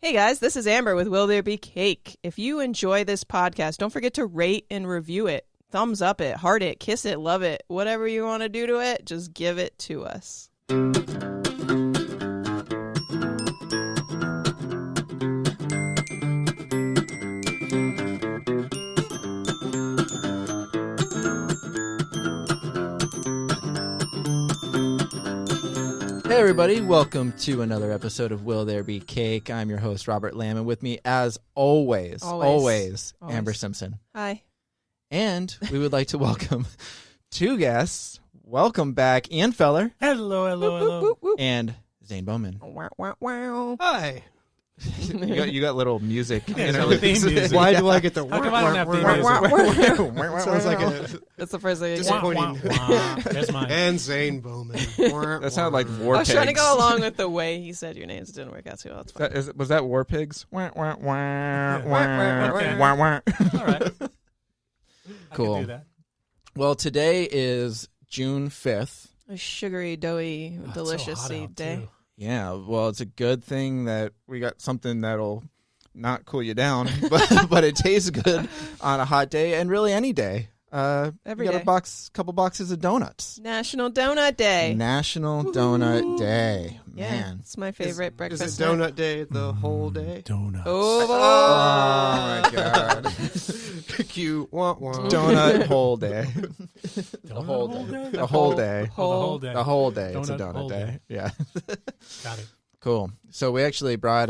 Hey guys, this is Amber with Will There Be Cake. If you enjoy this podcast, don't forget to rate and review it. Thumbs up it, heart it, kiss it, love it. Whatever you want to do to it, just give it to us. Hey everybody, welcome to another episode of Will There Be Cake. I'm your host, Robert Lamb, and with me, as always, Amber Simpson. Hi. And we would like to welcome two guests. Welcome back, Ian Feller. Hello. And Zane Bowman. Wow, wow, wow. Hi. You got little music. Yeah, theme music. Why do I get the? How come I don't have theme music? Sounds like a That's the first thing I get. disappointing. There's mine. And Zane Bowman. That sounded like War I Pigs. was trying to go along with the way he said your names. It didn't work out too well. It's fine. Was that War Pigs? Wah, wah, wah, Okay. wah, wah. All right. Cool. I can do that. Well, today is June 5th. A sugary, doughy, Oh, it's delicious so hot out, day. too. Yeah, well, it's a good thing that we got something that'll not cool you down, but it tastes good on a hot day and really any day. Every we got day. couple boxes of donuts. National Donut Day. National Donut Day. Yeah, Man. it's my favorite breakfast. Is it donut day the whole day? Donuts. Oh, Oh my god. Cute. Wah, wah. Donut whole day. The whole day. The The whole day. Oh, the whole day. The whole day. It's a Donut donut whole day. day. Yeah. Got it. Cool. So we actually brought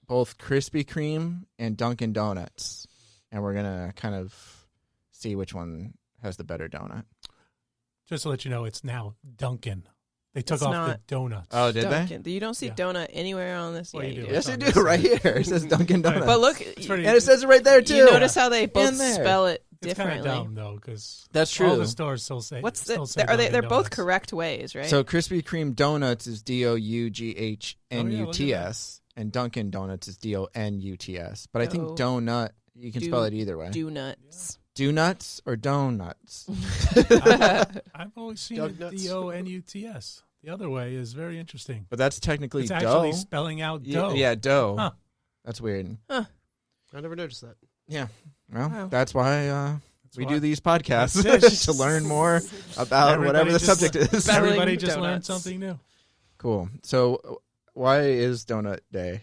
both Krispy Kreme and Dunkin Donuts, and we're gonna kind of see which one has the better donut. Just to let you know, it's now Dunkin. They took It's off not. the donuts. Oh, did they? Dunkin'. You don't see Yeah. donut anywhere on this. Well, Yeah, you you do. do. Yes, It's you on do. this Right side. here. It says Dunkin Donuts. But look, It's pretty- And it says it right there too. you notice how they both In there. spell it It's kind differently. of dumb, though, because That's true. all the stores still say. What's still the? say Are they? They're Dunkin' both Donuts. correct ways, right? So Krispy Kreme Donuts is DOUGHNUTS, and Dunkin Donuts is DONUTS. But I think Oh. donut, you can spell it either way. do nuts. Do nuts or donuts? I've always seen Dougnuts. DONUTS. The other way is very interesting. But that's technically It's dough. actually spelling out dough. Yeah, dough. Huh. That's weird. I never noticed that. Yeah. Well, Wow. that's why That's we why. do these podcasts, That's it. to learn more about whatever the just subject is. Spelling Everybody just learned donuts. something new. Cool. So why is Donut Day?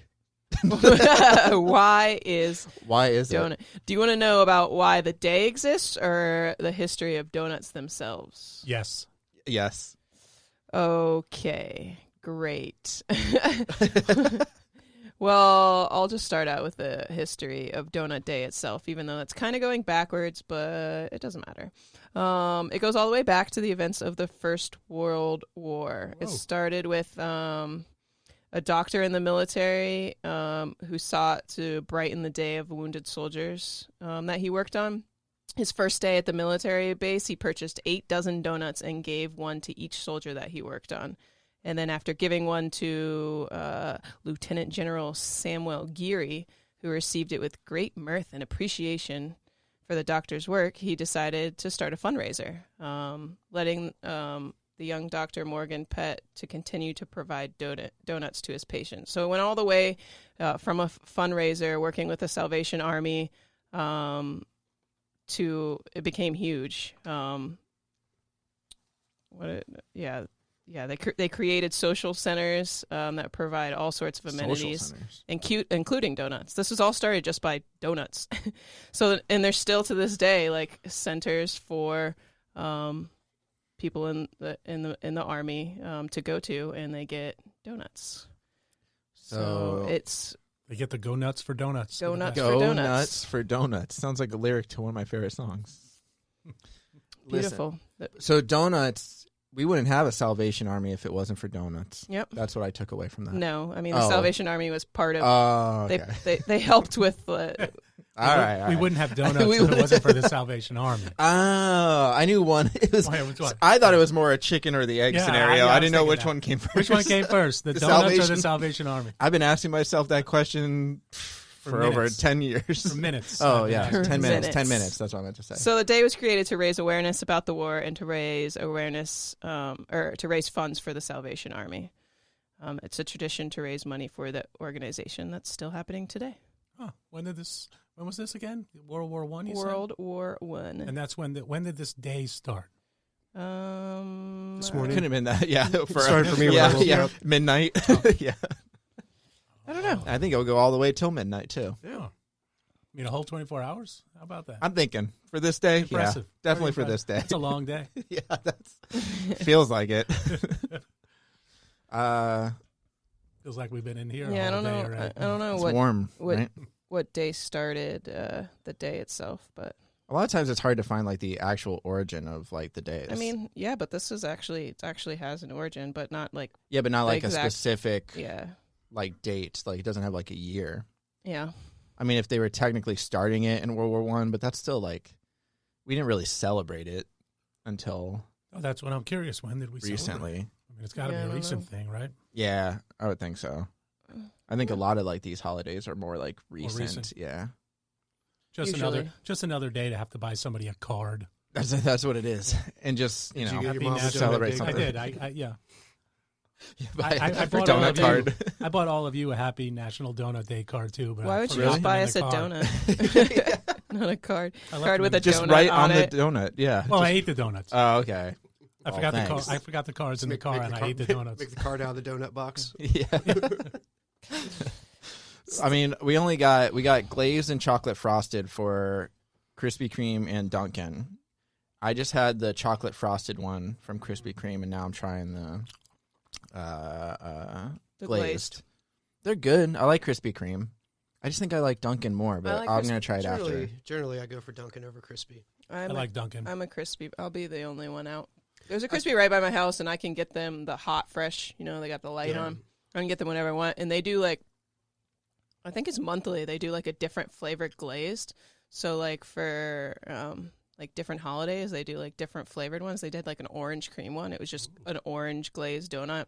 Why is Why is donut? it? Do you want to know about why the day exists or the history of donuts themselves? Yes. Yes. Okay, great. Well, I'll just start out with the history of Donut Day itself, even though it's kind of going backwards, but it doesn't matter. It goes all the way back to the events of the First World War. It Whoa. started with a doctor in the military who sought to brighten the day of wounded soldiers that he worked on. His first day at the military base, he purchased 8 dozen donuts and gave one to each soldier that he worked on. And then after giving one to Lieutenant General Samuel Geary, who received it with great mirth and appreciation for the doctor's work, he decided to start a fundraiser, letting the young Dr. Morgan Pett to continue to provide donuts to his patients. So it went all the way from a fundraiser working with the Salvation Army to it became huge. They created social centers that provide all sorts of amenities, including donuts. This was all started just by donuts. So, and there's still to this day like centers for people in the army to go to, and they get donuts. So it's They get the go nuts for donuts. Donuts. The for Go donuts. nuts for donuts. Sounds like a lyric to one of my favorite songs. beautiful. Listen, so donuts, we wouldn't have a Salvation Army if it wasn't for donuts. Yep. That's what I took away from that. No, I mean the Oh. Salvation Army was part of. Oh, okay. They helped with. All right. We wouldn't have donuts We if it would- wasn't for the Salvation Army. Oh, I knew one. It was. Why, which one? I thought it was more a chicken or the egg Yeah, scenario. I I was didn't know thinking which that. one came first. Which one came first, the The donuts or Salvation- the Salvation Army? I've been asking myself that question for over minutes. 10 years. For minutes. Oh, I've yeah. been asking. 10 minutes. Minutes. 10 minutes. That's what I meant to say. So the day was created to raise awareness about the war and to raise awareness or to raise funds for the Salvation Army. It's a tradition to raise money for the organization that's still happening today. Huh. When was this again? World War One. World War One. And that's when did this day start? This Couldn't morning. have been that. Yeah, Started for me when I woke up. midnight. Yeah, I don't know. I think it'll go all the way till midnight too. Yeah. I mean, a whole 24 hours? How about that? I'm thinking for this day. Impressive. Yeah, definitely Very for this day. It's a long day. Yeah, that's feels like it. Feels like we've been in here. Yeah, I all don't day know. already. I don't know It's what warm, right? what day started the day itself, but A lot of times it's hard to find like the actual origin of like the days. I mean, yeah, but this is actually has an origin, but not like yeah, but not like a exact- specific yeah, like date. Like it doesn't have like a year. yeah. I mean, if they were technically starting it in World War One, but that's still like we didn't really celebrate it until Oh, that's what I'm curious. When did we celebrate? recently. I mean, it's got to Yeah, I be a don't recent know. thing, right? Yeah, I would think so. I think a lot of like these holidays are more like recent. recent. Yeah, Usually. Just another day to have to buy somebody a card. that's what it is, and just Did you know get Happy your mom a National celebrate donut something. I did. I yeah. buy I a bought all donut of you- card. I bought all of you a happy National Donut Day card too. But Why I would you forgot just them buy in us the a car. donut? Not a card. I left Card them with in a the- Just donut right on on the it. donut. Yeah. Well, I ate the donuts. Oh, okay. I well, forgot the thanks. I forgot the cards in the car, and the I ate the donuts. Make the card out of the donut box. Yeah. I mean, we got glazed and chocolate frosted for Krispy Kreme and Dunkin. I just had the chocolate frosted one from Krispy Kreme, and now I'm trying the The glazed. They're good. I like Krispy Kreme. I just think I like Dunkin' more, but like I'm gonna try it after. Generally, I go for Dunkin' over Crispy. I like Dunkin'. I'm a crispy. I'll be the only one out. There's a crispy right by my house, and I can get them the hot, fresh. You know, they got the light Yeah. on. I can get them whenever I want, and they do like, I think it's monthly. They do like a different flavored glazed. So like for like different holidays, they do like different flavored ones. They did like an orange cream one. It was just an orange glazed donut.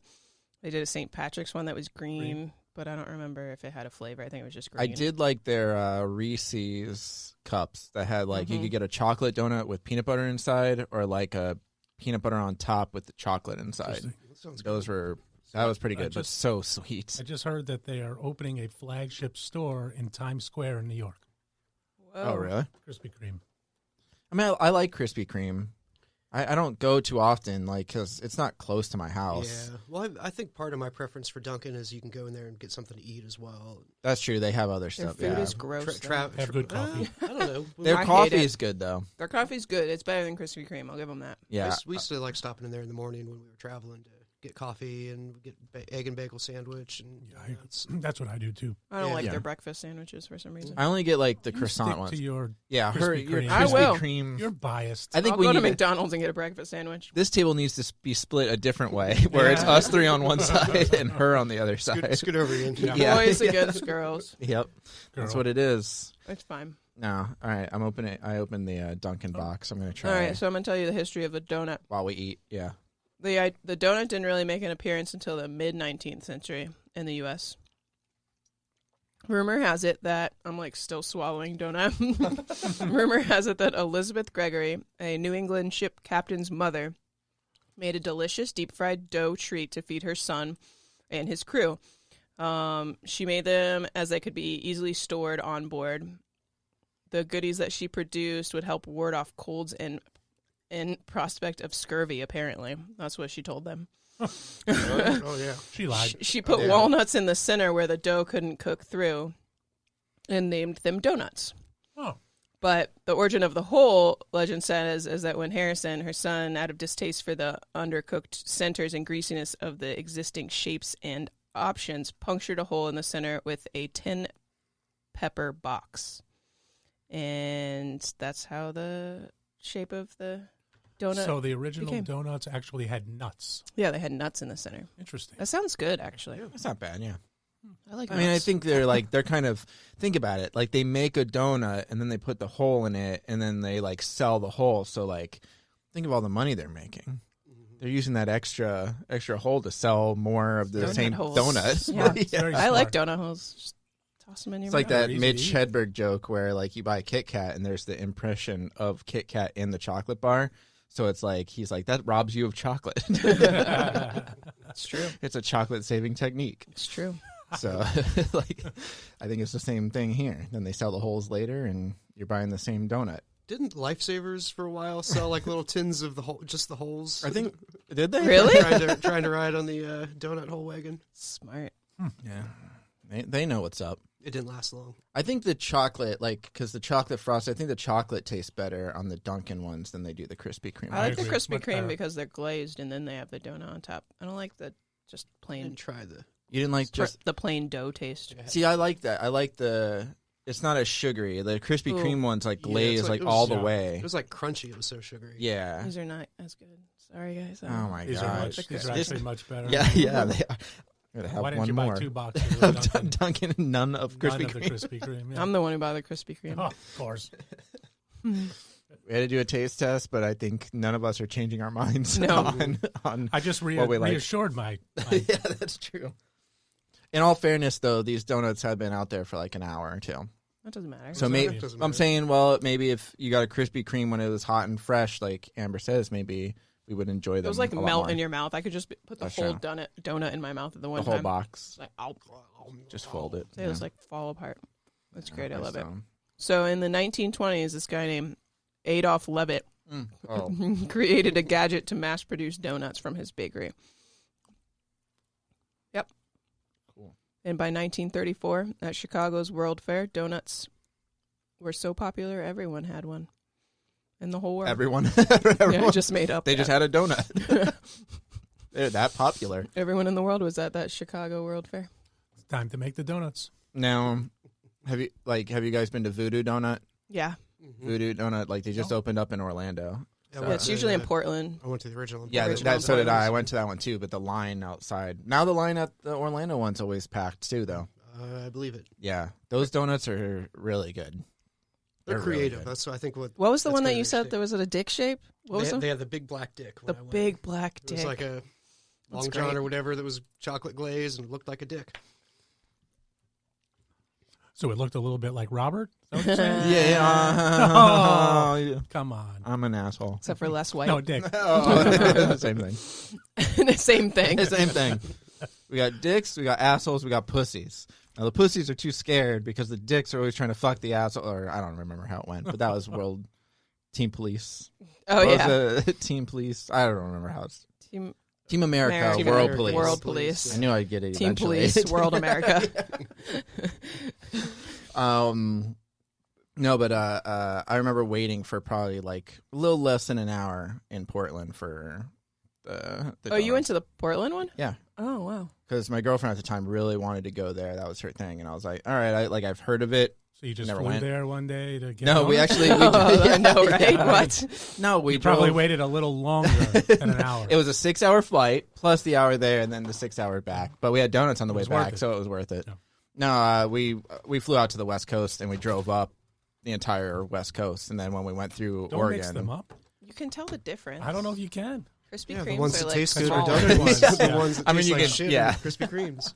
They did a St. Patrick's one that was green, but I don't remember if it had a flavor. I think it was just green. I did like their Reese's cups that had like you Mhm. could get a chocolate donut with peanut butter inside, or like a peanut butter on top with the chocolate inside. Interesting. That sounds Those were that was pretty I good, but just- so sweet. I just heard that they are opening a flagship store in Times Square in New York. Oh, really? Krispy Kreme. I mean, I like Krispy Kreme. I don't go too often, like, because it's not close to my house. Yeah. Well, I think part of my preference for Dunkin' is you can go in there and get something to eat as well. That's true. They have other Their stuff. food Yeah. is gross. Have good coffee. I don't know. Their I hate coffee it. is good, though. Their coffee's good. It's better than Krispy Kreme. I'll give them that. Yeah. We used to like stopping in there in the morning when we were traveling to get coffee and get egg and bagel sandwich. And Yeah, that's what I do too. I don't Yeah. like Yeah. their breakfast sandwiches for some reason. I only get, like, the You croissant stick ones. to your. Yeah, Krispy your Kreme. I Krispy will. Kreme. You're biased. I think I'll we go to need McDonald's and get a breakfast sandwich. this table needs to be split a different way, where it's Yeah. us three on one side and her on the other side. scoot over again. Yeah. Yeah. Boys against girls. Yep, that's Girl. what it is. It's fine. No, all right. I opened the Dunkin' box. I'm gonna try All right, so I'm gonna tell you the history of the donut. while we eat. Yeah. The donut didn't really make an appearance until the mid 19th century in the U.S. Rumor has it that I'm like still swallowing donut. Rumor has it that Elizabeth Gregory, a New England ship captain's mother, made a delicious deep fried dough treat to feed her son and his crew. She made them as they could be easily stored on board. The goodies that she produced would help ward off colds and prospect of scurvy, apparently. That's what she told them. Oh yeah. She lied. She put Yeah. walnuts in the center where the dough couldn't cook through and named them donuts. Oh, But the origin of the whole, legend says, is that when Harrison, her son, out of distaste for the undercooked centers and greasiness of the existing shapes and options, punctured a hole in the center with a tin pepper box. And that's how the shape of the donut. so the original became. donuts actually had nuts. Yeah, they had nuts in the center. Interesting. That sounds good, actually. That's not bad. Yeah. I like I mean, I nuts. think they're kind of, think about it. Like, they make a donut and then they put the hole in it and then they like sell the hole. So like, think of all the money they're making. They're using that extra hole to sell more of the Donut same holes. donut. Yeah. It's very I like smart. donut holes. Just toss them in your It's like mouth. that Easy Mitch to eat. Hedberg joke where like you buy a Kit Kat and there's the impression of Kit Kat in the chocolate bar. So it's like, he's like, that robs you of chocolate. It's true. It's a chocolate saving technique. It's true. So, like, I think it's the same thing here. Then they sell the holes later, and you're buying the same donut. Didn't Lifesavers for a while sell like little tins of just the holes? I think did they Really? trying to ride on the donut hole wagon. Smart. Yeah, they know what's up. It didn't last long. I think the chocolate, like, because the chocolate frost, I think the chocolate tastes better on the Dunkin' ones than they do the Krispy Kreme. I like the agree. Krispy Much Kreme better. because they're glazed and then they have the donut on top. I don't like the just I plain didn't try the. You didn't like just the plain dough taste. see. I like that. I like the. It's not as sugary. The Krispy Ooh. Kreme one's like Yeah, glazed it's like it was- all the yeah. way. It was like crunchy. It was so sugary. Yeah. These are not as good. Sorry, guys. Oh my These are gosh. these are actually much better. Yeah. They are. I'm gonna have Why didn't one you more. buy 2 boxes of Dunkin'? Dunkin' and none of None Krispy of the Kreme. Krispy Kreme. Yeah. I'm the one who bought the Krispy Kreme. Oh, of course. We had to do a taste test, but I think none of us are changing our minds No. on I just what we like. reassured my Yeah, that's true. In all fairness, though, these donuts have been out there for like an hour or two. That doesn't matter. So Doesn't maybe matter. Doesn't I'm matter. saying, well, maybe if you got a Krispy Kreme when it was hot and fresh, like Amber says, maybe we would enjoy them. it was like a lot melt more. in your mouth. I could just put the That's whole true. donut in my mouth at the one the whole time. box. Like, ow. Just fold it. They just like fall apart. That's great. I love it. So- So in the 1920s, this guy named Adolf Levitt Oh, created a gadget to mass produce donuts from his bakery. Yep. Cool. And by 1934, at Chicago's World Fair, donuts were so popular everyone had one in the whole world. everyone, Yeah, everyone I just made up. they that. just had a donut. They're that popular. Everyone in the world was at that Chicago World Fair. It's time to make the donuts. Now, have you guys been to Voodoo Donut? Yeah. Voodoo Donut, like they just opened up in Orlando. Yeah, So- Yeah, it's usually in Portland. I went to the original. Yeah, original so did I. I place. went to that one too, but the line outside. Now the line at the Orlando one's always packed too, though. I believe it. Yeah, those donuts are really good. They're really creative. good. That's I think what. What was the that's one that kinda you their said shtick. there was a dick shape? What was They, them? they had the big black dick. The when I went. big black It was dick. like a That's long john great. or whatever that was chocolate glazed and looked like a dick. So it looked a little bit like Robert? Is that what you're saying? Yeah. yeah. Come on. I'm an asshole. Except for less white. No, Dick. Oh, same thing. The same thing. Same thing. We got dicks, we got assholes, we got pussies. Now the pussies are too scared because the dicks are always trying to fuck the asshole. Or I don't remember how it went, but that was World Team Police. Oh, What yeah. was the Team Police? I don't remember how it's. Team Team America, America. World America, Police. World Police. I knew I'd get it Team eventually. Police, World America. No, but I remember waiting for probably like a little less than an hour in Portland for the Oh, you went to the Portland one? Yeah. Oh, wow. because my girlfriend at the time really wanted to go there. That was her thing, and I was like, all right, I've heard of it. So you just Never flew went. there one day to get No, we donuts? actually I know, right? Yeah. What? No, we You probably drove. waited a little longer than an hour. It was a 6-hour flight plus the hour there, and then the 6 hour back. But we had donuts on the It way was worth back, it. so it was worth it. Yeah. No, we flew out to the West Coast and we drove up the entire West Coast, and then when we went through Don't Oregon, mix them up. You can tell the difference. I don't know if you can. Krispy Yeah, Kremes the ones are that like taste good small. are donut ones. Yeah. The ones that I mean, taste you like can- shit yeah. are Krispy Kremes.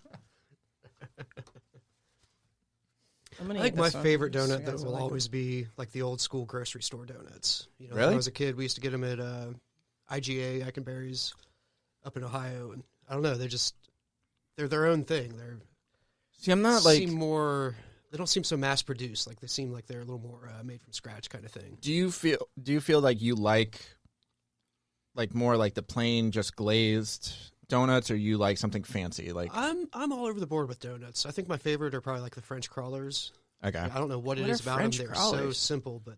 I'm gonna I think eat my this one. favorite You donut guys that will will like always be like the old school grocery store donuts. You know, Really? when I was a kid, we used to get them at IGA, Eikenberry's, up in Ohio, and I don't know, they're their own thing. They're see, I'm not like. seem more. They don't seem so mass produced. Like they seem like they're a little more made from scratch kind of thing. Do you feel like you like more like the plain just glazed donuts, or you like something fancy? Like I'm all over the board with donuts. I think my favorite are probably like the French crawlers. okay, I don't know what it What is are about French them. They're so crawlers? simple, but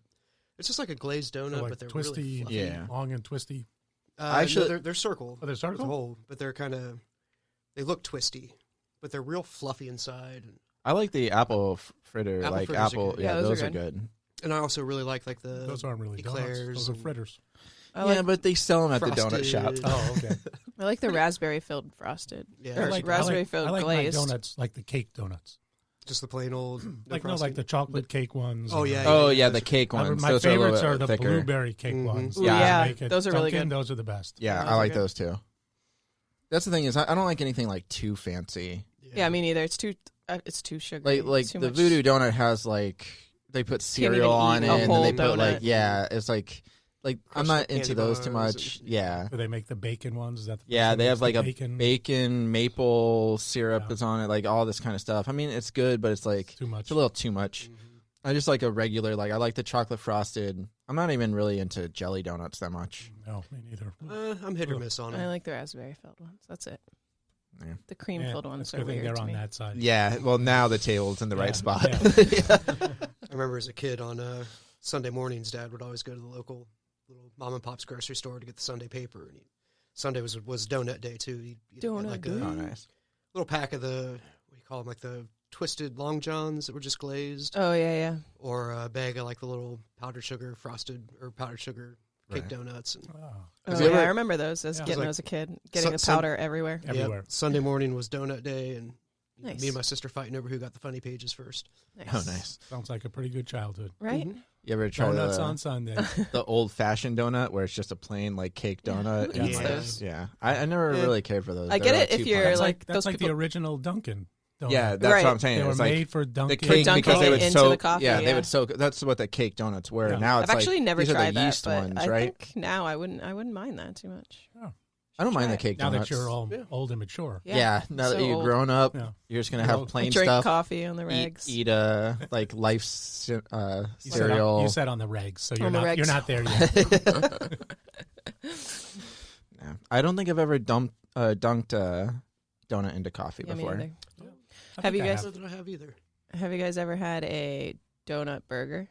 it's just like a glazed donut, They're like but they're twisty, really fluffy. Yeah. long and twisty. Actually- no, they're circle. Oh, they're With circle? a hole, but they're kind of they look twisty, but they're real fluffy inside. I like the apple fritter, Apple like fritters are apple. good. Yeah, Yeah, those those are are good. And I also really like the Those aren't really donuts. eclairs Those are and- fritters. I Yeah, like, but they sell them at the donut frosted. shop. Oh, okay. I like the raspberry filled frosted. Yeah, Or raspberry filled I like glazed. my donuts like the cake donuts. just the plain old Like frosting. the chocolate cake ones. Oh, and yeah, the- Oh yeah, the cake ones. My Those favorites are, a are little the bit thicker. blueberry cake Mhm. ones. Ooh, Yeah. yeah, Make it those are really Dunkin', good. Those are the best. Yeah, Those I are like good. those too. That's the thing is, I don't like anything like too fancy. Yeah, me neither. It's too sugary. Like It's too the much- Voodoo donut has like they put even cereal eat on it, a and then whole they put donut. like it's like like I'm Crushed not up into candy those too bars much. and- Yeah. Do they make the bacon ones? Is that the Yeah, person they who have makes like the a bacon maple syrup Yeah. is on it, like all this kind of stuff. I mean, it's good, but it's like Too much. it's a little too much. Mhm. I just like a regular, like I like the chocolate frosted. I'm not even really into jelly donuts that much. No, me neither. I'm hit or miss on I them. like the raraspberry filled ones. That's it. Yeah. The cream filled ones it's are good thing weird they're to on me. that side. Yeah, well now the table's in the right Yeah, spot. yeah. I remember as a kid on Sunday mornings, Dad would always go to the local little mom and pop's grocery store to get the Sunday paper. And Sunday was donut day too. He'd get Donut like day. Oh, a nice. little pack of the what do you call them, like the twisted long johns that were just glazed, Oh yeah. or a bag of like the little powdered sugar cake Right. donuts. And, Oh, Oh Have you yeah, ever- I remember those as Yeah. getting Like, those as a kid, getting the some- powder everywhere. everywhere. Yep, Sunday morning was donut day, and Nice. me and my sister fighting over who got the funny pages first. Nice. Oh, nice. Sounds like a pretty good childhood. Right? Mhm. You ever try Donuts the, on Sunday. the old fashioned donut where it's just a plain like cake Yeah, donut? who and, eats like, those? Yeah, I never Yeah. really cared for those. I They're, get like, it if too you're plain. That's like that's those like people. the original Dunkin' donut. Yeah, that's Right. what I'm saying. They were It's like made for the Dunkin'. cake dunking because they it would into soak. the coffee, yeah, they yeah. would soak. That's what the cake donuts were. Yeah. Now it's I've actually like, never these are tried the that, yeast but ones, I right? think now I wouldn't mind that too much. I don't mind try the it. cake Now donuts. that you're all Yeah. old and mature. Yeah, now that so you've old. grown up, Yeah. you're just gonna You're have old. plain Drink stuff. coffee on the regs. Eat like life cereal. You said on the regs, so you're On the not regs. you're not there yet. Yeah. I don't think I've ever dunked a donut into coffee Yeah, me before. neither. I Have think you I guys- Not that I have either. Have you guys ever had a donut burger?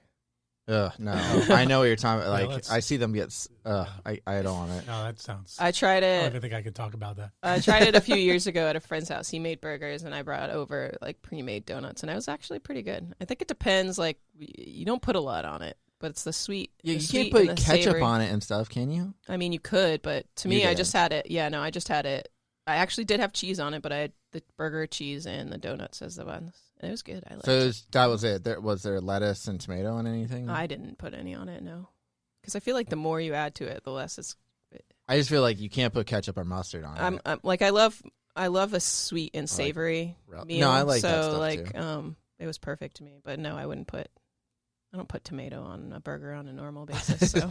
Ugh, no. I know what you're talking about. Like let's- I see them get. I don't want it. No, that sounds. I tried I don't it. even think I could talk about that. I tried it a few years ago at a friend's house. He made burgers, and I brought over like pre-made donuts, and it was actually pretty good. I think it depends. Like you don't put a lot on it, but it's the sweet. Yeah, the you sweet can't and put the ketchup savory. on it and stuff, can you? I mean, you could, but to You me, I didn't. just had it. Yeah, no, I just had it. I actually did have cheese on it, but I had the burger, cheese, and the donuts as the buns. It was good. I liked So it. that was it. Was there lettuce and tomato and anything? I didn't put any on it, no, because I feel like the more you add to it, the less it's. I just feel like you can't put ketchup or mustard on it. I'm like I love a sweet and I like savory Rel- meal. No, I like so that stuff like too. it was perfect to me. But no, I wouldn't put. I don't put tomato on a burger on a normal basis. So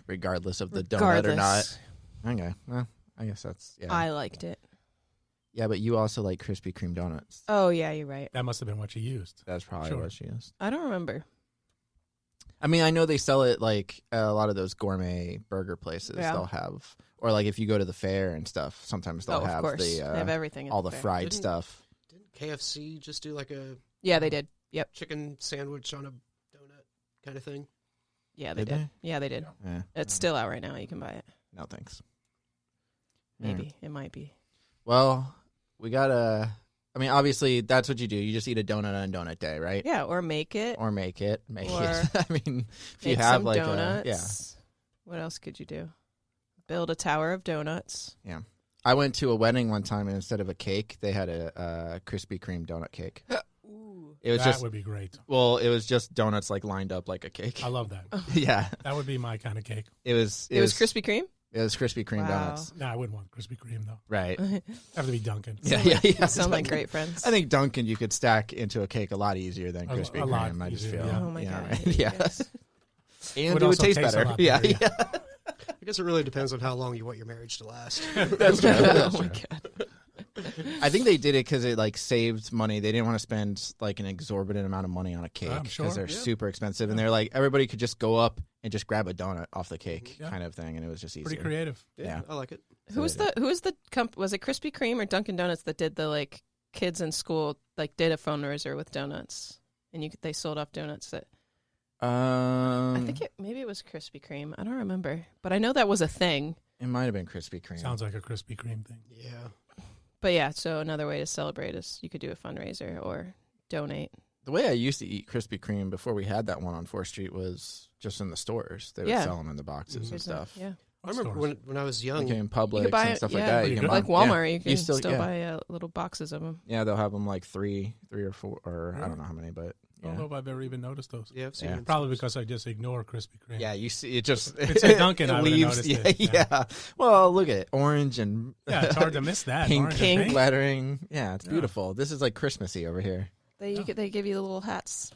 Regardless of the donut or not. regardless, Okay. Well, I guess that's yeah. I liked it. Yeah, but you also like Krispy Kreme donuts. Oh yeah, you're right. That must have been what you used. That's probably Sure. what she is. I don't remember. I mean, I know they sell it like at a lot of those gourmet burger places. Yeah. They'll have, or like if you go to the fair and stuff, sometimes they'll Oh, of have course, the they have everything. at all the fair. fried Didn't- stuff. Didn't KFC just do like a Yeah, they did. Yep. chicken sandwich on a donut kind of thing? Yeah, they Did did. Yeah, they did. Yeah. It's still out right now. You can buy it. No thanks. Maybe it might be. Well, we gotta. I mean, obviously, that's what you do. You just eat a donut on donut day, right? Yeah, or make it. Or make it. Make Or it. I mean, if you Make have some like donuts. What else could you do? Build a tower of donuts. I went to a wedding one time, and instead of a cake, they had a Krispy Kreme donut cake. Ooh. It was That just would be great. well, it was just donuts like lined up like a cake. I love that. Yeah, That would be my kind of cake. it was. It was Krispy Kreme? It was Krispy Kreme Wow. donuts, No, I wouldn't want Krispy Kreme though. right? Have to be Dunkin'. Yeah. Sound like great friends. I think Dunkin' you could stack into a cake a lot easier than A Krispy lot Kreme. I just easier, feel. yeah. Oh my you know, god. I right? hate you Yeah, guys. and Would it would also taste taste a better. lot Yeah, better, yeah. I guess it really depends on how long you want your marriage to last. That's true. That's Oh my true. god. I think they did it because it like saved money. They didn't want to spend like an exorbitant amount of money on a cake I'm because sure, they're yeah. super expensive, and they're like everybody could just go up and just grab a donut off the cake Yeah. kind of thing, and it was just easier. Pretty creative. Yeah. I like it. Who was the was it Krispy Kreme or Dunkin Donuts that did the like kids in school like did a fundraiser with donuts and they sold off donuts that I think maybe it was Krispy Kreme. I don't remember, but I know that was a thing. it might have been Krispy Kreme. Sounds like a Krispy Kreme thing. Yeah. But yeah, so another way to celebrate is you could do a fundraiser or donate. The way I used to eat Krispy Kreme before we had that one on 4th Street was just in the stores. They would Yeah. sell them in the boxes and Here's a- stuff. Yeah, I remember Stores. when I was young. Like in you Publix could buy and it. stuff Yeah, like that. Pretty You good. can like buy, yeah. Walmart, you can still- still yeah. buy little boxes of them. Yeah, they'll have them like three or four, or I Really? don't know how many, but I don't yeah. know if I've ever even noticed those. Yeah, I've seen Yeah. them. Probably because I just ignore Krispy Kreme. Yeah, you see, it just If it's a Dunkin', I would've leaves. noticed Yeah, it. yeah, Yeah. Well, look at it, orange and Yeah, it's hard to miss that. pink, Orange and Pink. lettering. Yeah, it's Yeah. beautiful. This is like Christmassy over here. They Yeah. they give you the little hats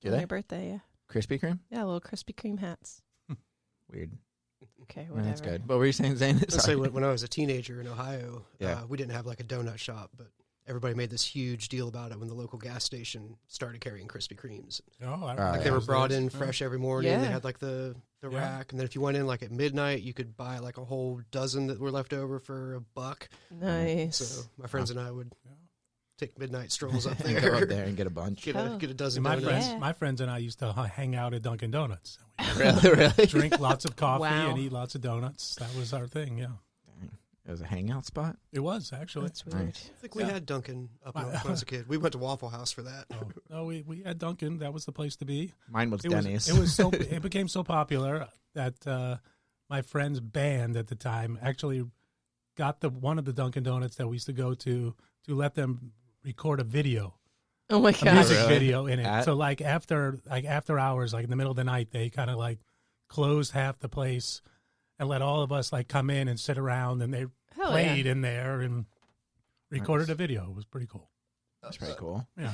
Do on they? your birthday. Yeah, Krispy Kreme? Yeah, little Krispy Kreme hats. Weird. Okay, Well, whatever. that's good. What were you saying, Zane? Let's say Sorry. when I was a teenager in Ohio, Yeah. we didn't have like a donut shop, but everybody made this huge deal about it when the local gas station started carrying Krispy Kremes. Oh, I Like Like they were those brought days. in Yeah. fresh every morning. Yeah. They had like the Yeah. rack, and then if you went in like at midnight, you could buy like a whole dozen that were left over for $1. Nice. So my friends and I would Yeah. take midnight strolls up Go there, up there and get a bunch. get Oh. a dozen My donuts. friends, my friends and I used to hang out at Dunkin Donuts. Really? Drink lots of coffee Wow. and eat lots of donuts. That was our thing. Yeah, Dang. It was a hangout spot? it was actually. That's weird. Nice. I think we Yeah. had Dunkin' up north when I was a kid. We went to Waffle House for that. Oh, no, we had Dunkin'. That was the place to be. Mine was It Denny's. it became so popular that my friend's band at the time actually got one of the Dunkin' Donuts that we used to go to let them record a video, Oh my a god. music Really? video in it. At- So like after hours, like in the middle of the night, they kind of like closed half the place and let all of us like come in and sit around, and they Hell played yeah. in there and recorded Nice. a video. It was pretty cool. That's pretty cool. Yeah.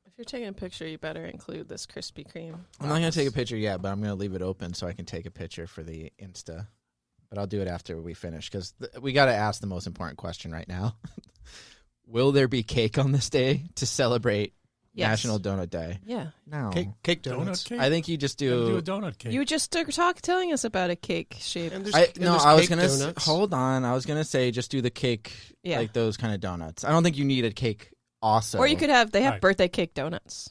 If you're taking a picture, you better include this Krispy Kreme. I'm not going to take a picture yet, but I'm going to leave it open so I can take a picture for the Insta. But I'll do it after we finish because we got to ask the most important question right now. Will there be cake on this day to celebrate Yes. National Donut Day? Yeah. No. Cake donuts. Donut cake. I think you just You gotta do do. a donut cake. You just telling us about a cake shape. And I was cake gonna donuts. hold on. I was gonna say just do the cake, Yeah. like those kind of donuts. I don't think you need a cake. Also, Or you could have, they have Right. birthday cake donuts.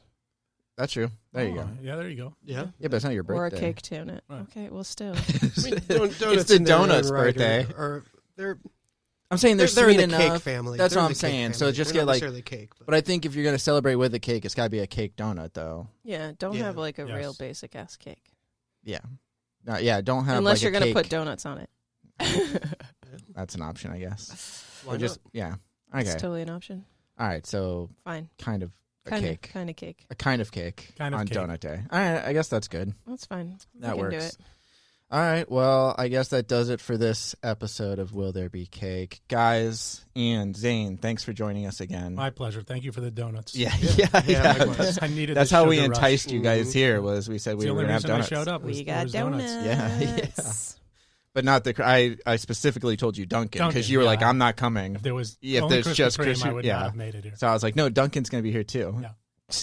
That's true. There you Oh, go. Yeah, there you go. Yeah. Yeah, but it's not your birthday. Or a cake donut. Right. Okay, well, still. I mean, donuts it's the in their own donut's right birthday. Or they're I'm saying they're they're in sweet the cake enough. family. That's They're what in I'm the cake saying. So family. just They're get not like. necessarily cake. But I think if you're gonna celebrate with a cake, it's gotta be a cake donut, though. Yeah, don't Yeah. have like a real Yes. basic ass cake. Yeah. No, yeah. Don't have Unless like you're a going to cake. put donuts on it. That's an option, I guess. Why Or just yeah. Okay. It's totally an option. All right. So Fine. kind of a Kind cake. of, kind of cake. A kind of cake Kind of on cake. Donut Day. All right. I guess that's good. That's fine. That we can works. do it. All right. Well, I guess that does it for this episode of Will There Be Cake, guys. And Zane, thanks for joining us again. My pleasure. Thank you for the donuts. yeah. likewise. I needed. That's the how we sugar rush. enticed you guys Mhm. here. Was we said It's we the were only going to have reason donuts. I showed up. We was got there was donuts. Yeah. But not the. I specifically told you Dunkin' because Dunkin', you were yeah. like, I'm not coming. If there was Yeah, if only there's Krispy just Kreme, I Krispy- would yeah. not have made it here. So I was like, no, Dunkin's going to be here too. Yeah.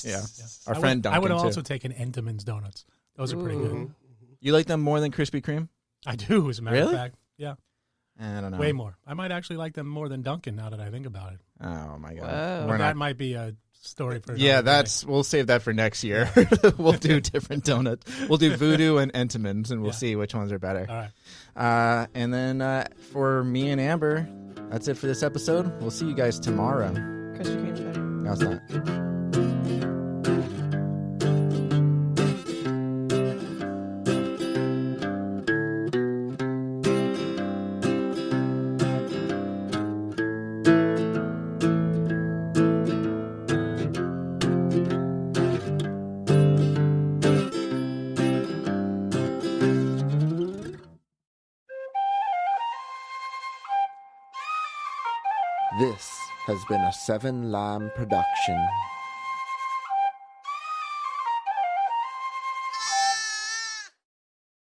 Yeah. Yes. Our I friend would, I would Dunkin', have too. also taken Entenmann's donuts. Those are pretty good. Ooh. You like them more than Krispy Kreme? I do, as a matter Really? of fact. Yeah, I don't know. way more. I might actually like them more than Dunkin' now that I think about it. Oh my god. Whoa. We're But that not. might be a story for Yeah, another day. that's. We'll save that for next year. We'll do different donuts. We'll do Voodoo and Entenmann's, and we'll Yeah. see which ones are better. All right. And then for me and Amber, that's it for this episode. We'll see you guys tomorrow. Krispy Kreme's better. No, it's not. This has been a Seven Lamb production.